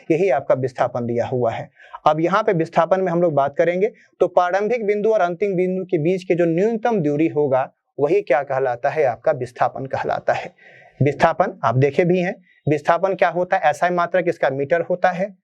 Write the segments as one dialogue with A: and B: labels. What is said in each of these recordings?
A: यही आपका विस्थापन दिया हुआ है। अब यहाँ पे विस्थापन में हम लोग बात करेंगे तो प्रारंभिक बिंदु और अंतिम बिंदु के बीच के जो न्यूनतम दूरी होगा वही क्या कहलाता है, आपका विस्थापन कहलाता है। विस्थापन आप देखे भी हैं, विस्थापन क्या होता है, SI मात्रक इसका मीटर होता है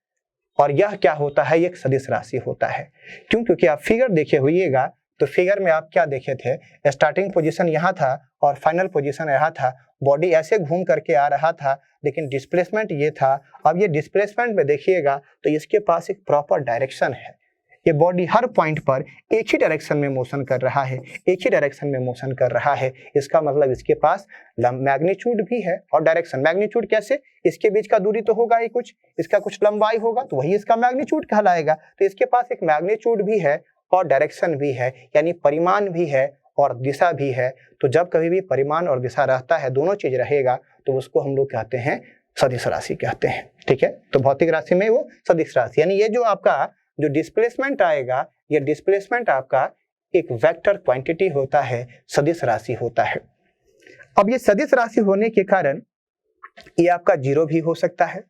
A: और यह क्या होता है, एक सदिश राशि होता है। क्यों? क्योंकि आप फिगर देखे होइएगा तो फिगर में आप क्या देखे थे, स्टार्टिंग पोजीशन यहाँ था और फाइनल पोजीशन यहाँ था, बॉडी ऐसे घूम करके आ रहा था लेकिन डिस्प्लेसमेंट ये था। अब ये डिस्प्लेसमेंट में देखिएगा तो इसके पास एक प्रॉपर डायरेक्शन है, ये बॉडी हर पॉइंट पर एक ही डायरेक्शन में मोशन कर रहा है, एक ही डायरेक्शन में मोशन कर रहा है। इसका मतलब इसके पास मैग्नीट्यूड भी है और डायरेक्शन। मैग्नीट्यूड कैसे, इसके बीच का दूरी तो होगा ही कुछ, इसका कुछ लंबाई होगा तो वही इसका मैग्नीट्यूड कहलाएगा। तो इसके पास एक मैग्नीट्यूड भी है और डायरेक्शन भी है, यानी परिमाण भी है और दिशा भी है। तो जब कभी भी परिमाण और दिशा रहता है, दोनों चीज रहेगा, तो उसको हम लोग कहते हैं सदिश राशि कहते हैं। ठीक है, तो भौतिक राशि में वो सदिश राशि, यानी ये जो आपका जो डिस्प्लेसमेंट आएगा, ये डिस्प्लेसमेंट आपका एक वेक्टर क्वांटिटी होता है, सदिश राशि होता है। अब ये सदिश राशि होने के कारण ये आपका जीरो भी हो सकता है,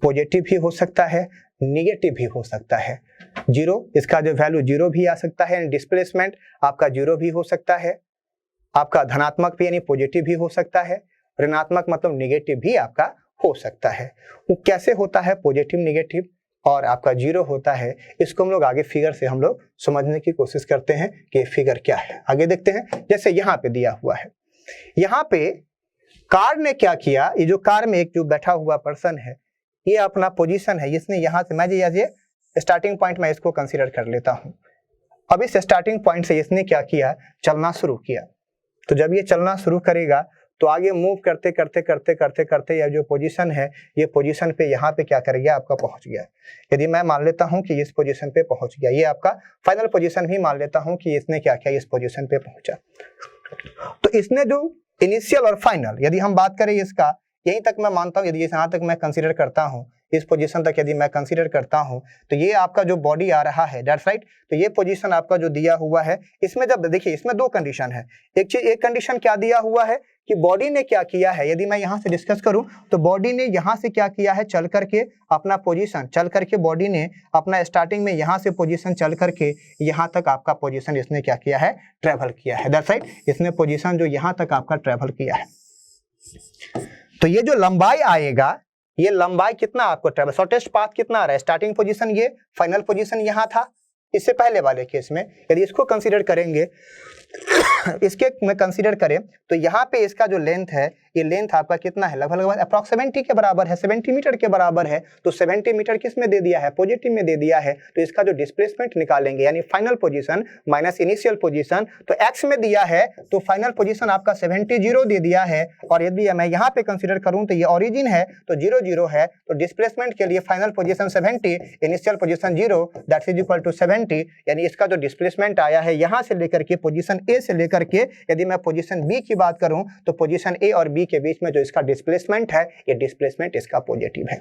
A: पॉजिटिव भी हो सकता है, निगेटिव भी हो सकता है। जीरो, इसका जो वैल्यू जीरो भी आ सकता है, डिस्प्लेसमेंट आपका जीरो भी हो सकता है, आपका धनात्मक भी यानी पॉजिटिव भी हो सकता है, ऋणात्मक मतलब निगेटिव भी आपका हो सकता है। वो कैसे होता है पॉजिटिव, निगेटिव और आपका जीरो होता है, इसको हम लोग आगे फिगर से हम लोग समझने की कोशिश करते हैं कि फिगर क्या है। आगे देखते हैं, जैसे यहाँ पे दिया हुआ है, यहाँ पे कार ने क्या किया, ये जो कार में एक जो बैठा हुआ पर्सन है, ये अपना पोजीशन है, इसने यहाँ से, मैं ये स्टार्टिंग पॉइंट में इसको कंसीडर कर लेता हूँ। अब इस स्टार्टिंग पॉइंट से इसने क्या किया, चलना शुरू किया। तो जब ये चलना शुरू करेगा तो आगे मूव करते करते करते करते करते यह जो पोजीशन है, ये पोजीशन पे यहाँ पे क्या कर गया, आपका पहुंच गया। यदि मैं मान लेता हूँ कि इस पोजीशन पे पहुंच गया, ये आपका फाइनल पोजीशन भी मान लेता हूँ कि इसने क्या किया, इस पोजीशन पे पहुंचा। तो इसने जो इनिशियल और फाइनल, यदि हम बात करें इसका, यहीं तक मैं मानता हूँ, यदि यहाँ तक मैं कंसीडर करता हूँ, इस पोजीशन तक यदि मैं कंसीडर करता हूँ, तो ये आपका जो बॉडी आ रहा है, दैट्स राइट। तो ये पोजीशन आपका जो दिया हुआ है, इसमें जब देखिए, इसमें दो कंडीशन है। एक कंडीशन क्या दिया हुआ है कि बॉडी ने क्या किया है, यदि मैं यहाँ से डिस्कस करूँ तो बॉडी ने यहाँ से क्या किया है, चल करके अपना पोजीशन, चल करके बॉडी ने अपना स्टार्टिंग में यहाँ से पोजीशन चल करके यहाँ तक आपका पोजीशन इसने क्या किया है, ट्रेवल किया है। दैट्स राइट, इसने पोजीशन जो यहाँ तक आपका ट्रेवल किया है। तो ये जो लंबाई आएगा, ये लंबाई कितना आपको ट्रेवल, शॉर्टेस्ट पाथ कितना आ रहा है, स्टार्टिंग पोजीशन ये, फाइनल पोजीशन यहाँ था। इससे पहले वाले केस में यदि इसको कंसीडर करेंगे, इसके में कंसीडर करें तो यहाँ पे इसका जो लेंथ है, ये लेंथ आपका कितना है, लगभग अप्रॉक्सीमेटली के बराबर है, 70 मीटर के बराबर है। तो 70 मीटर किस में दे दिया है, पॉजिटिव में दे दिया है। तो इसका जो डिस्प्लेसमेंट निकालेंगे, यानी final position minus initial position, तो एक्स में दिया है तो फाइनल पोजीशन आपका 70 जीरो दे दिया है। और यदि मैं यहाँ पे कंसीडर करूँ तो ये ओरिजिन है तो 0 0 है, तो डिस्प्लेसमेंट के लिए final position 70, initial position 0, that is equal to 70। यानी इसका जो डिस्प्लेसमेंट आया है यहाँ से लेकर के पोजीशन ए से लेकर के, यदि मैं पोजीशन बी की बात करूं तो पोजीशन ए और बी के बीच में जो इसका डिस्प्लेसमेंट है, ये डिस्प्लेसमेंट इसका पॉजिटिव है।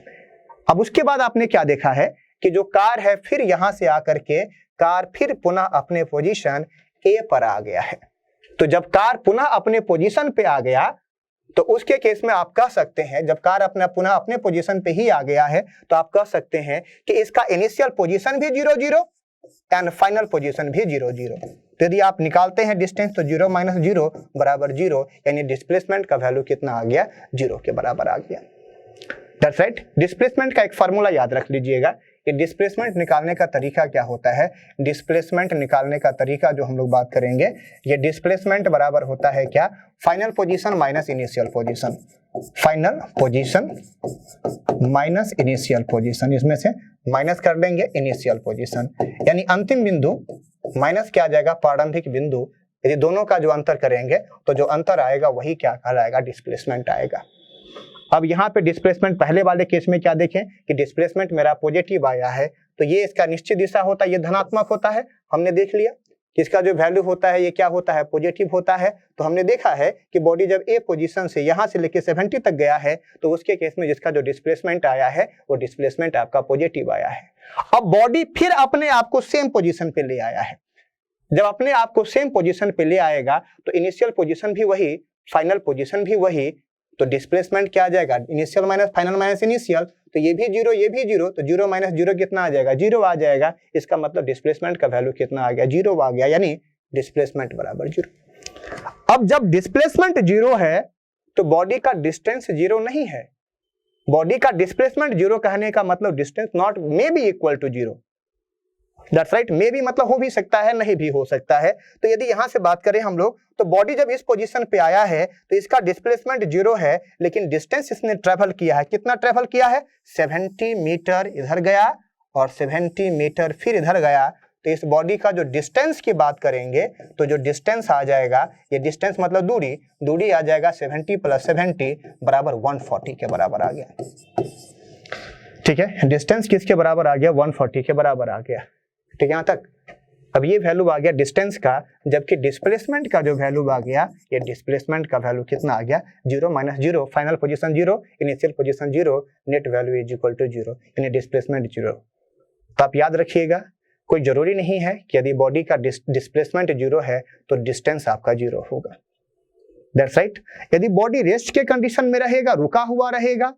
A: अब उसके बाद आपने क्या देखा है कि जो कार है, फिर यहां से आकर के कार फिर पुनः अपने पोजीशन ए पर आ गया है। तो जब कार पुनः अपने पोजीशन पे आ गया तो उसके केस में आप कह सकते हैं, जब कार अपना पुनः अपने पोजीशन पे ही आ गया है तो आप कह सकते हैं कि इसका इनिशियल पोजीशन भी 0 0 एंड फाइनल पोजीशन भी 0 0। तो यदि आप निकालते हैं डिस्टेंस तो 0 माइनस 0 बराबर 0, यानी डिस्प्लेसमेंट का वैल्यू कितना आ गया, 0 के बराबर आ गया। That's right. डिस्प्लेसमेंट का एक फार्मूला याद रख लीजिएगा कि डिस्प्लेसमेंट निकालने का तरीका क्या होता है। डिस्प्लेसमेंट निकालने का तरीका जो हम लोग बात करेंगे, ये डिस्प्लेसमेंट बराबर होता है क्या, final position minus initial position, final position minus initial position, इसमें से माइनस कर देंगे इनिशियल पोजीशन, यानी अंतिम बिंदु माइनस क्या आ जाएगा, प्रारंभिक बिंदु। यदि दोनों का जो अंतर करेंगे तो जो अंतर आएगा वही क्या कहलाएगा, डिस्प्लेसमेंट आएगा। अब यहाँ पे डिस्प्लेसमेंट पहले वाले केस में क्या देखें कि डिस्प्लेसमेंट मेरा पॉजिटिव आया है, तो ये इसका निश्चित दिशा होता है, ये धनात्मक होता है। हमने देख लिया कि इसका जो वैल्यू होता है ये क्या होता है, पॉजिटिव होता है। तो हमने देखा है कि बॉडी जब ए पोजीशन से यहाँ से लेके 70 तक गया है तो उसके केस में जिसका जो डिस्प्लेसमेंट आया है वो डिस्प्लेसमेंट आपका पॉजिटिव आया है। अब बॉडी फिर अपने आप को सेम पोजीशन पे ले आया है। जब अपने आप को सेम पोजीशन पे ले आएगा तो इनिशियल पोजीशन भी वही, फाइनल पोजीशन भी वही, तो डिस्प्लेसमेंट क्या आ जाएगा, initial minus final minus initial, तो ये भी जीरो ये भी जीरो, तो जीरो माइनस जीरो कितना आ जाएगा, जीरो आ जाएगा। इसका मतलब डिस्प्लेसमेंट का वैल्यू कितना आ गया, जीरो आ गया, यानी डिस्प्लेसमेंट बराबर जीरो। अब जब डिस्प्लेसमेंट जीरो है तो बॉडी का डिस्टेंस जीरो नहीं है। बॉडी का डिस्प्लेसमेंट जीरो कहने का मतलब distance not may be equal to zero, that's right. May भी मतलब हो भी सकता है, नहीं भी हो सकता है। तो यदि यहां से बात करें हम लोग, तो बॉडी जब इस पोजीशन पे आया है तो इसका डिस्प्लेसमेंट जीरो है, लेकिन डिस्टेंस इसने ट्रेवल किया है, कितना ट्रेवल किया है, 70 मीटर इधर गया और 70 मीटर फिर इधर गया। तो इस बॉडी का जो डिस्टेंस की बात करेंगे तो जो डिस्टेंस आ जाएगा, ये डिस्टेंस मतलब दूरी, दूरी आ जाएगा 70 + 70 बराबर 140 के बराबर आ गया। ठीक है, डिस्टेंस किसके बराबर आ गया, 140 के बराबर आ गया। ठीक है यहाँ तक। अब ये वैल्यू आ गया डिस्टेंस का, जबकि डिस्प्लेसमेंट का जो वैल्यू आ गया, ये डिस्प्लेसमेंट का वैल्यू कितना आ गया, zero minus zero, final position zero, initial position zero, net value is equal to zero, यानी डिस्प्लेसमेंट जीरो। तो आप याद रखिएगा, कोई जरूरी नहीं है कि यदि बॉडी का डिस्प्लेसमेंट जीरो है तो डिस्टेंस आपका जीरो होगा, दैट्स राइट। यदि बॉडी रेस्ट के कंडीशन में रहेगा, रुका हुआ रहेगा,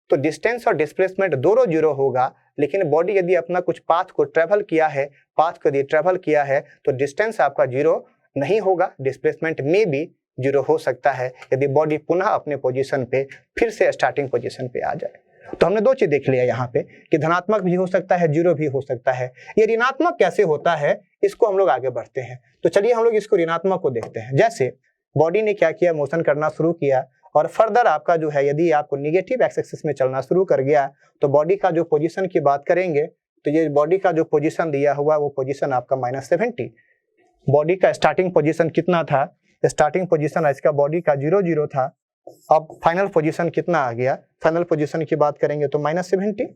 A: तो डिस्टेंस और डिस्प्लेसमेंट दोनों जीरो होगा। लेकिन बॉडी यदि अपना कुछ पाथ को ट्रेवल किया है, पाथ को यदि ट्रेवल किया है तो डिस्टेंस आपका जीरो नहीं होगा, डिस्प्लेसमेंट में भी जीरो हो सकता है यदि बॉडी पुनः अपने पोजीशन पे फिर से स्टार्टिंग पोजीशन पे आ जाए। तो हमने दो चीज देख लिया यहाँ पे कि धनात्मक भी हो सकता है, जीरो भी हो सकता है। ये ऋणात्मक कैसे होता है, इसको हम लोग आगे बढ़ते हैं। तो चलिए हम लोग इसको ऋणात्मक को देखते हैं। जैसे बॉडी ने क्या किया, मोशन करना शुरू किया और फर्दर आपका जो है, यदि आपको निगेटिव एक्स एक्सिस में चलना शुरू कर गया तो बॉडी का जो पोजीशन की बात करेंगे तो ये बॉडी का जो पोजीशन दिया हुआ वो पोजीशन आपका -70। बॉडी का स्टार्टिंग पोजीशन कितना था, स्टार्टिंग पोजीशन इसका बॉडी का 0 0 था। अब फाइनल पोजीशन कितना आ गया, फाइनल पोजीशन की बात करेंगे तो -70।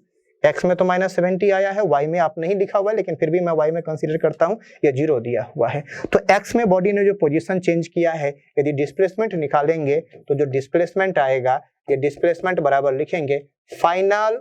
A: एक्स में तो -70 आया है, वाई में आप नहीं लिखा हुआ है, लेकिन फिर भी मैं वाई में कंसीडर करता हूं, ये 0 दिया हुआ है। तो एक्स में बॉडी ने जो पोजीशन चेंज किया है, यदि डिस्प्लेसमेंट निकालेंगे तो जो डिस्प्लेसमेंट आएगा, ये डिस्प्लेसमेंट बराबर लिखेंगे फाइनल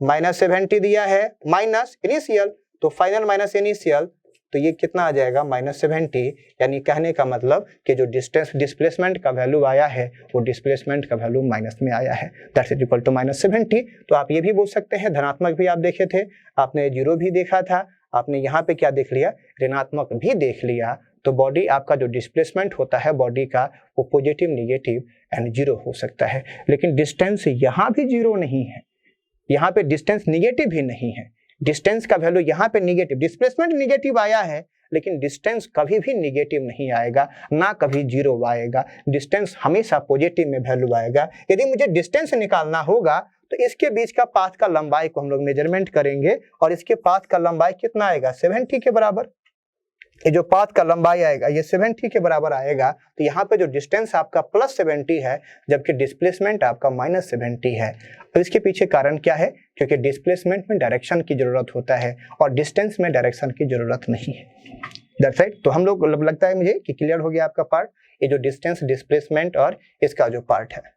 A: -70 दिया है माइनस इनिशियल, तो फाइनल माइनस इनिशियल, तो ये कितना आ जाएगा -70। यानी कहने का मतलब कि जो डिस्प्लेसमेंट का वैल्यू आया है वो डिस्प्लेसमेंट का वैल्यू माइनस में आया है, दैट्स इक्वल टू -70। तो आप ये भी बोल सकते हैं, धनात्मक भी आप देखे थे, आपने जीरो भी देखा था, आपने यहाँ पे क्या देख लिया, ऋणात्मक भी देख लिया। तो बॉडी आपका जो डिस्प्लेसमेंट होता है बॉडी का, वो पॉजिटिव, निगेटिव एंड जीरो हो सकता है। लेकिन डिस्टेंस यहाँ भी जीरो नहीं है, यहाँ पे डिस्टेंस निगेटिव भी नहीं है। डिस्टेंस का वैल्यू यहाँ पे निगेटिव, डिस्प्लेसमेंट निगेटिव आया है, लेकिन डिस्टेंस कभी भी निगेटिव नहीं आएगा, ना कभी जीरो आएगा। डिस्टेंस हमेशा पॉजिटिव में वैल्यू आएगा। यदि मुझे डिस्टेंस निकालना होगा तो इसके बीच का पाथ का लंबाई को हम लोग मेजरमेंट करेंगे और इसके पाथ का लंबाई कितना आएगा, 70 के बराबर। ये जो पाथ का लंबाई आएगा ये 70 के बराबर आएगा। तो यहाँ पे जो डिस्टेंस आपका +70 है, जबकि डिस्प्लेसमेंट आपका -70 है। तो इसके पीछे कारण क्या है, क्योंकि डिस्प्लेसमेंट में डायरेक्शन की जरूरत होता है और डिस्टेंस में डायरेक्शन की जरूरत नहीं है, दैट्स राइट। तो हम लोग लगता है मुझे कि क्लियर हो गया आपका पार्ट, ये जो डिस्टेंस, डिस्प्लेसमेंट और इसका जो पार्ट है।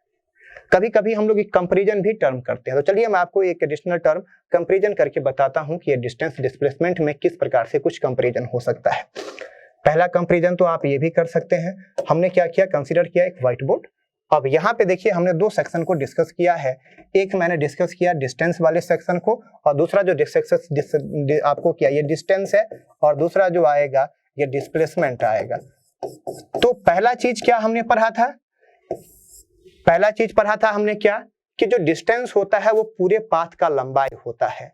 A: कभी कभी हम लोग एक कंपैरिजन भी टर्म करते हैं, तो चलिए मैं आपको एक एडिशनल टर्म कंपैरिजन करके बताता हूं कि ये डिस्टेंस डिस्प्लेसमेंट में किस प्रकार से कुछ कंपैरिजन हो सकता है। पहला कंपैरिजन तो आप ये भी कर सकते हैं, हमने क्या किया, कंसीडर किया एक व्हाइट बोर्ड। अब यहाँ पे देखिए हमने दो सेक्शन को डिस्कस किया है, एक मैंने डिस्कस किया डिस्टेंस वाले सेक्शन को और दूसरा जो आपको किया ये डिस्टेंस है और दूसरा जो आएगा ये डिस्प्लेसमेंट आएगा। तो पहला चीज क्या हमने पढ़ा था, पहला चीज पढ़ा था हमने क्या, कि जो डिस्टेंस होता है वो पूरे पाथ का लंबाई होता है,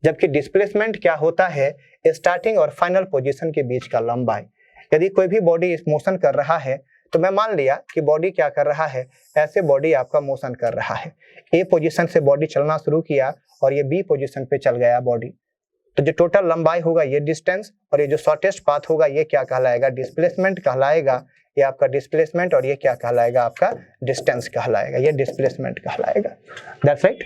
A: जबकि डिस्प्लेसमेंट क्या होता है, स्टार्टिंग और फाइनल पोजीशन के बीच का लंबाई। यदि कोई भी बॉडी इस मोशन कर रहा है तो मैं मान लिया कि बॉडी क्या कर रहा है, ऐसे बॉडी आपका मोशन कर रहा है, ए पोजीशन से बॉडी चलना शुरू किया और ये बी पोजीशन पे चल गया बॉडी, तो जो टोटल लंबाई होगा ये डिस्टेंस और ये जो शॉर्टेस्ट पाथ होगा ये क्या कहलाएगा, डिस्प्लेसमेंट कहलाएगा। ये आपका डिस्प्लेसमेंट और ये क्या कहलाएगा, आपका डिस्टेंस कहलाएगा, ये डिस्प्लेसमेंट कहलाएगा, दैट्स राइट।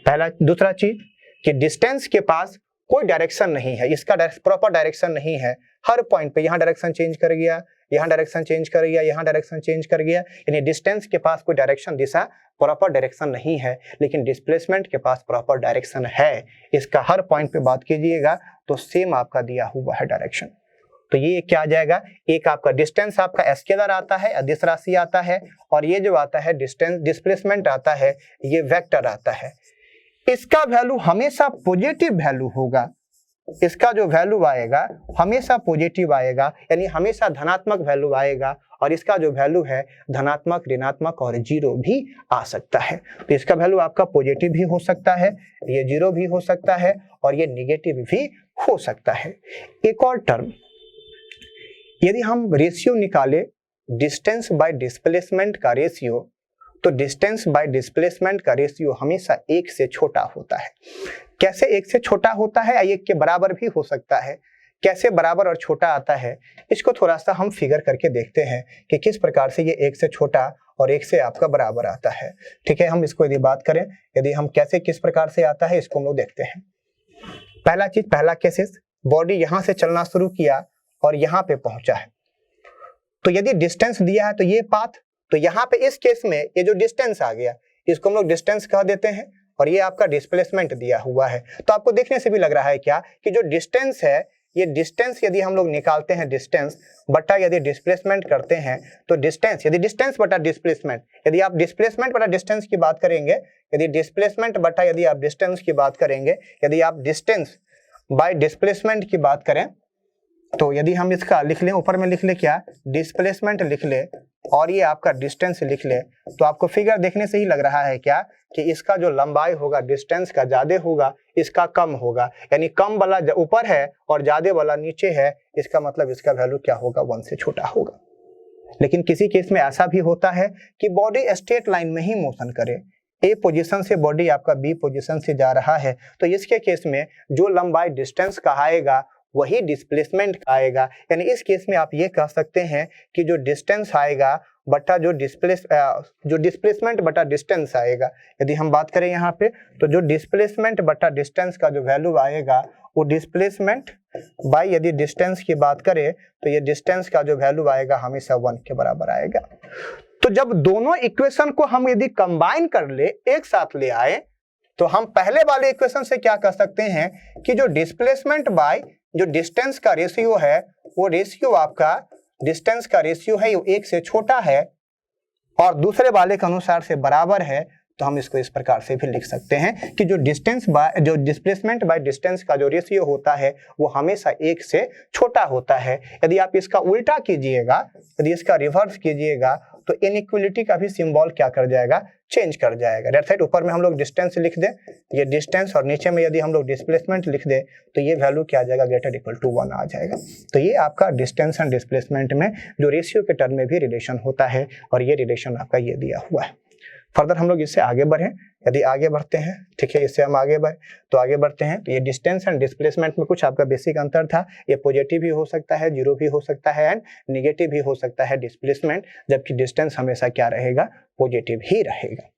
A: पहला, दूसरा चीज कि डिस्टेंस के पास कोई डायरेक्शन नहीं है, इसका प्रॉपर डायरेक्शन नहीं है, हर पॉइंट पे यहाँ डायरेक्शन चेंज कर गया, यहाँ डायरेक्शन चेंज कर गया, यहाँ डायरेक्शन चेंज कर गया, यानी डिस्टेंस के पास कोई डायरेक्शन, दिशा, प्रॉपर डायरेक्शन नहीं है। लेकिन डिस्प्लेसमेंट के पास प्रॉपर डायरेक्शन है, इसका हर पॉइंट पे बात कीजिएगा तो सेम आपका दिया हुआ है डायरेक्शन। तो ये क्या आ जाएगा, एक आपका डिस्टेंस आपका स्केलर आता है, अदिश राशि आता है, और ये जो आता है डिस्टेंस डिस्प्लेसमेंट आता है, ये वेक्टर आता है। इसका वैल्यू हमेशा पॉजिटिव वैल्यू होगा, इसका जो वैल्यू आएगा हमेशा पॉजिटिव आएगा, यानी हमेशा धनात्मक वैल्यू आएगा, और इसका जो वैल्यू है धनात्मक, ऋणात्मक और जीरो भी आ सकता है। तो इसका वैल्यू आपका पॉजिटिव भी हो सकता है, ये जीरो भी हो सकता है, और ये निगेटिव भी हो सकता है। एक और टर्म, यदि हम रेशियो निकाले डिस्टेंस बाय डिस्प्लेसमेंट का रेशियो, तो डिस्टेंस बाय डिस्प्लेसमेंट का रेशियो हमेशा 1 से छोटा होता है। कैसे 1 से छोटा होता है, या 1 के बराबर भी हो सकता है। कैसे बराबर और छोटा आता है, इसको थोड़ा सा हम फिगर करके देखते हैं कि किस प्रकार से ये 1 से छोटा और 1 से आपका बराबर आता है। ठीक है, हम इसको यदि बात करें, यदि हम कैसे किस प्रकार से आता है इसको हम लोग देखते हैं। पहला चीज, पहला केसेस, बॉडी यहां से चलना शुरू किया और यहाँ पे पहुंचा है, तो यदि डिस्टेंस दिया है तो ये पाथ, तो यहाँ पे इस केस में ये जो डिस्टेंस आ गया इसको हम लोग डिस्टेंस कह देते हैं, और ये आपका डिस्प्लेसमेंट दिया हुआ है। तो आपको देखने से भी लग रहा है क्या कि जो डिस्टेंस है, ये डिस्टेंस यदि हम लोग निकालते हैं डिस्टेंस बटा यदि डिस्प्लेसमेंट करते हैं, तो डिस्टेंस यदि डिस्टेंस बटा डिस्प्लेसमेंट, यदि आप डिस्प्लेसमेंट बटा डिस्टेंस की बात करेंगे, यदि डिस्प्लेसमेंट बटा यदि आप डिस्टेंस की बात करेंगे, यदि आप डिस्टेंस बाय डिस्प्लेसमेंट की बात करें, तो यदि हम इसका लिख लें, ऊपर में लिख ले क्या, डिस्प्लेसमेंट लिख ले और ये आपका डिस्टेंस लिख ले, तो आपको फिगर देखने से ही लग रहा है क्या कि इसका जो लंबाई होगा डिस्टेंस का ज्यादा होगा, इसका कम होगा, यानी कम वाला ऊपर है और ज्यादा वाला नीचे है, इसका मतलब इसका वैल्यू क्या होगा, 1 से छोटा होगा। लेकिन किसी केस में ऐसा भी होता है कि बॉडी स्ट्रेट लाइन में ही मोशन करे, ए पोजीशन से बॉडी आपका बी पोजीशन से जा रहा है, तो इसके केस में जो लंबाई डिस्टेंस का आएगा वही डिस्प्लेसमेंट का आएगा। यानी इस केस में आप ये कह सकते हैं कि जो डिस्टेंस आएगा बटा जो डिस्प्लेसमेंट बटा डिस्टेंस आएगा। यदि हम बात करें यहाँ पे, तो जो डिस्प्लेसमेंट बटा डिस्टेंस का जो वैल्यू आएगा वो डिस्प्लेसमेंट बाय यदि डिस्टेंस की बात करें, तो ये डिस्टेंस का जो वैल्यू आएगा हमेशा 1 के बराबर आएगा। तो जब दोनों इक्वेशन को हम यदि कंबाइन कर ले, एक साथ ले आए, तो हम पहले वाले इक्वेशन से क्या कह सकते हैं कि जो डिस्प्लेसमेंट बाय जो डिस्टेंस का रेशियो है, वो रेशियो आपका डिस्टेंस का रेशियो है वो 1 से छोटा है और दूसरे वाले के अनुसार से बराबर है। तो हम इसको इस प्रकार से भी लिख सकते हैं कि जो डिस्प्लेसमेंट बाय डिस्टेंस का जो रेशियो होता है वो हमेशा 1 से छोटा होता है। यदि आप इसका उल्टा कीजिएगा, यदि इसका रिवर्स कीजिएगा, तो इनइक्वलिटी का भी सिंबल क्या कर जाएगा, चेंज कर जाएगा। राइट साइड ऊपर में हम लोग डिस्टेंस लिख दें, ये डिस्टेंस, और नीचे में यदि हम लोग डिस्प्लेसमेंट लिख दें, तो ये वैल्यू क्या आ जाएगा, ग्रेटर इक्वल टू 1 आ जाएगा। तो ये आपका डिस्टेंस एंड डिस्प्लेसमेंट में जो रेशियो के टर्म में भी रिलेशन होता है, और ये रिलेशन आपका ये दिया हुआ है। फर्दर हम लोग इससे आगे बढ़े, यदि आगे बढ़ते हैं, ठीक है, इससे हम आगे बढ़े तो आगे बढ़ते हैं, तो ये डिस्टेंस एंड डिस्प्लेसमेंट में कुछ आपका बेसिक अंतर था। ये पॉजिटिव भी हो सकता है, जीरो भी हो सकता है, एंड निगेटिव भी हो सकता है डिस्प्लेसमेंट, जबकि डिस्टेंस हमेशा क्या रहेगा, पॉजिटिव ही रहेगा।